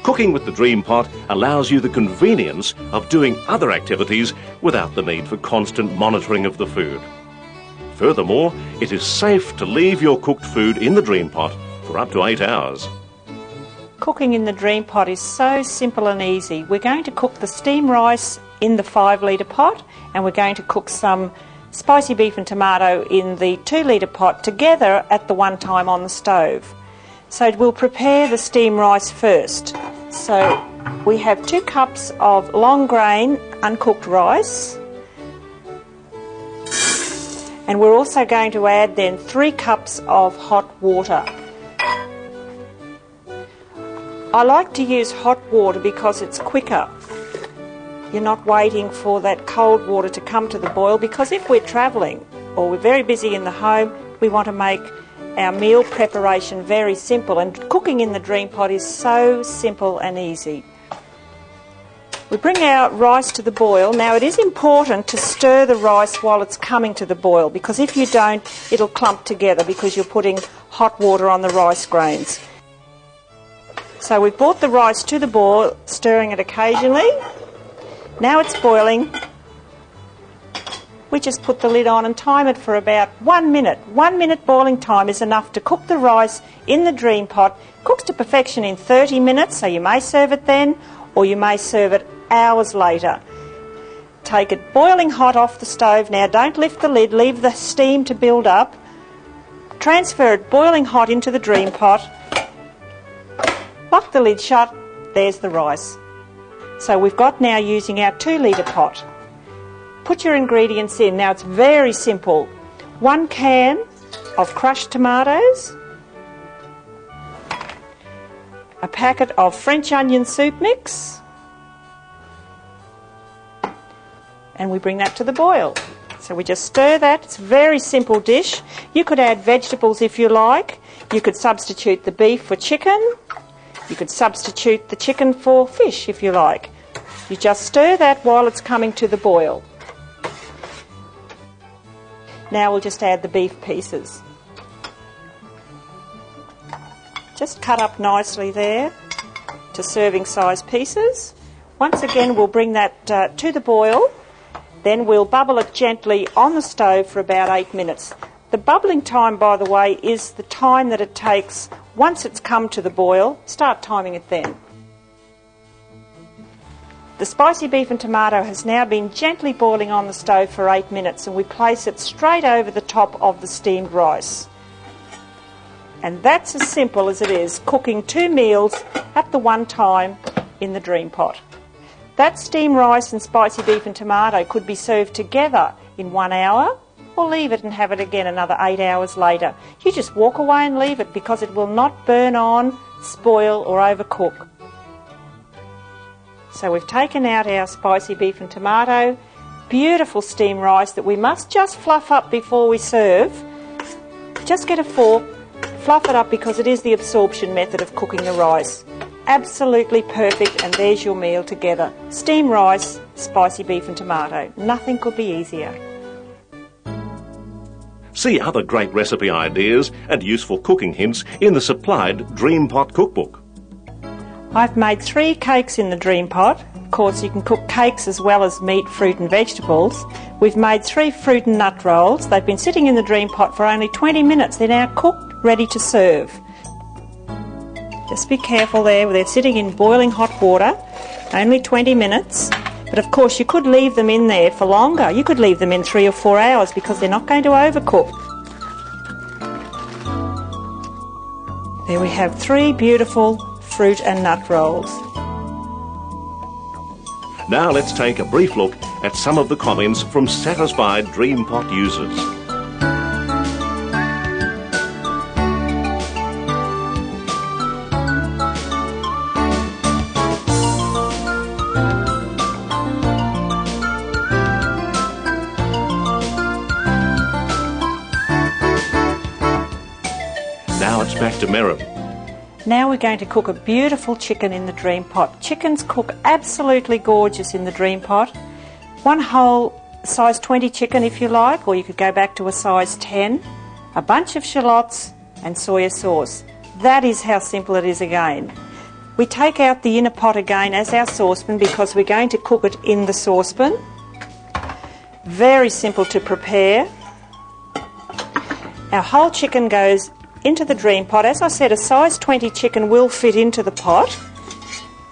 Cooking with the DreamPot allows you the convenience of doing other activities without the need for constant monitoring of the food. Furthermore, it is safe to leave your cooked food in the DreamPot for up to 8 hours. Cooking in the DreamPot is so simple and easy. We're going to cook the steamed rice in the 5-litre pot, and we're going to cook some spicy beef and tomato in the 2-litre pot together at the one time on the stove. So we'll prepare the steamed rice first. So we have 2 cups of long grain uncooked rice, and we're also going to add then 3 cups of hot water. I like to use hot water because it's quicker. You're not waiting for that cold water to come to the boil, because if we're travelling or we're very busy in the home, we want to make our meal preparation very simple, and cooking in the DreamPot is so simple and easy. We bring our rice to the boil. Now, it is important to stir the rice while it's coming to the boil, because if you don't, it'll clump together because you're putting hot water on the rice grains. So we've brought the rice to the boil, stirring it occasionally. Now it's boiling. We just put the lid on and time it for about 1 minute. 1 minute boiling time is enough to cook the rice in the DreamPot. Cooks to perfection in 30 minutes, so you may serve it then, or you may serve it hours later. Take it boiling hot off the stove. Now don't lift the lid, leave the steam to build up. Transfer it boiling hot into the DreamPot. Lock the lid shut. There's the rice. So we've got now using our 2-litre pot. Put your ingredients in. Now it's very simple. 1 can of crushed tomatoes, a packet of French onion soup mix, and we bring that to the boil. So we just stir that. It's a very simple dish. You could add vegetables if you like. You could substitute the beef for chicken. You could substitute the chicken for fish if you like. You just stir that while it's coming to the boil. Now we'll just add the beef pieces. Just cut up nicely there to serving size pieces. Once again, we'll bring that to the boil. Then we'll bubble it gently on the stove for about 8 minutes. The bubbling time, by the way, is the time that it takes once it's come to the boil. Start timing it then. The spicy beef and tomato has now been gently boiling on the stove for 8 minutes, and we place it straight over the top of the steamed rice. And that's as simple as it is, cooking 2 meals at the one time in the DreamPot. That steamed rice and spicy beef and tomato could be served together in 1 hour, or leave it and have it again another 8 hours later. You just walk away and leave it, because it will not burn on, spoil or overcook. So we've taken out our spicy beef and tomato, beautiful steamed rice that we must just fluff up before we serve. Just get a fork, fluff it up, because it is the absorption method of cooking the rice. Absolutely perfect, and there's your meal together. Steamed rice, spicy beef and tomato. Nothing could be easier. See other great recipe ideas and useful cooking hints in the supplied DreamPot cookbook. I've made 3 cakes in the DreamPot. Of course, you can cook cakes as well as meat, fruit and vegetables. We've made 3 fruit and nut rolls. They've been sitting in the DreamPot for only 20 minutes. They're now cooked, ready to serve. Just be careful there. They're sitting in boiling hot water, only 20 minutes. But of course, you could leave them in there for longer. You could leave them in 3 or 4 hours, because they're not going to overcook. There we have 3 beautiful fruit and nut rolls. Now let's take a brief look at some of the comments from satisfied DreamPot users. Now it's back to Merrim. Now we're going to cook a beautiful chicken in the DreamPot. Chickens cook absolutely gorgeous in the DreamPot. 1 whole size 20 chicken if you like, or you could go back to a size 10. A bunch of shallots and soya sauce. That is how simple it is again. We take out the inner pot again as our saucepan because we're going to cook it in the saucepan. Very simple to prepare. Our whole chicken goes into the DreamPot. As I said, a size 20 chicken will fit into the pot.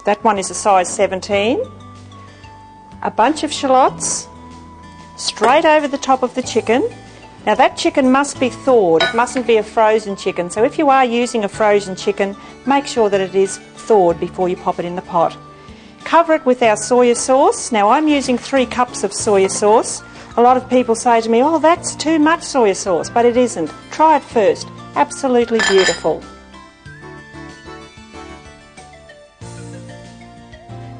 That one is a size 17. A bunch of shallots straight over the top of the chicken. Now that chicken must be thawed, it mustn't be a frozen chicken, so if you are using a frozen chicken, make sure that it is thawed before you pop it in the pot. Cover it with our soya sauce. Now I'm using 3 cups of soya sauce. A lot of people say to me, oh, that's too much soya sauce, but it isn't. Try it first. Absolutely beautiful.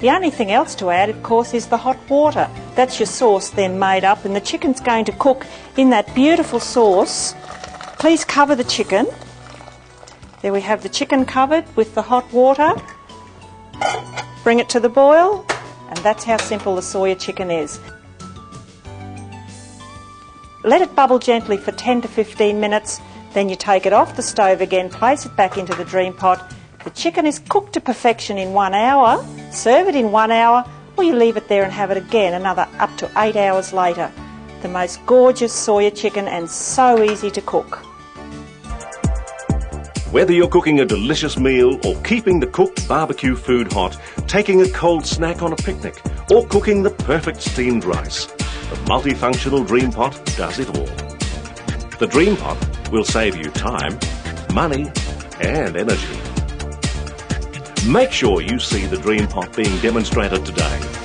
The only thing else to add, of course, is the hot water. That's your sauce then made up, and the chicken's going to cook in that beautiful sauce. Please cover the chicken. There we have the chicken covered with the hot water. Bring it to the boil, and that's how simple the soya chicken is. Let it bubble gently for 10 to 15 minutes, then you take it off the stove again, place it back into the DreamPot. The chicken is cooked to perfection in 1 hour. Serve it in 1 hour, or you leave it there and have it again another up to 8 hours later. The most gorgeous soya chicken and so easy to cook. Whether you're cooking a delicious meal or keeping the cooked barbecue food hot, taking a cold snack on a picnic, or cooking the perfect steamed rice, the multifunctional DreamPot does it all. The DreamPot will save you time, money and energy. Make sure you see the DreamPot being demonstrated today.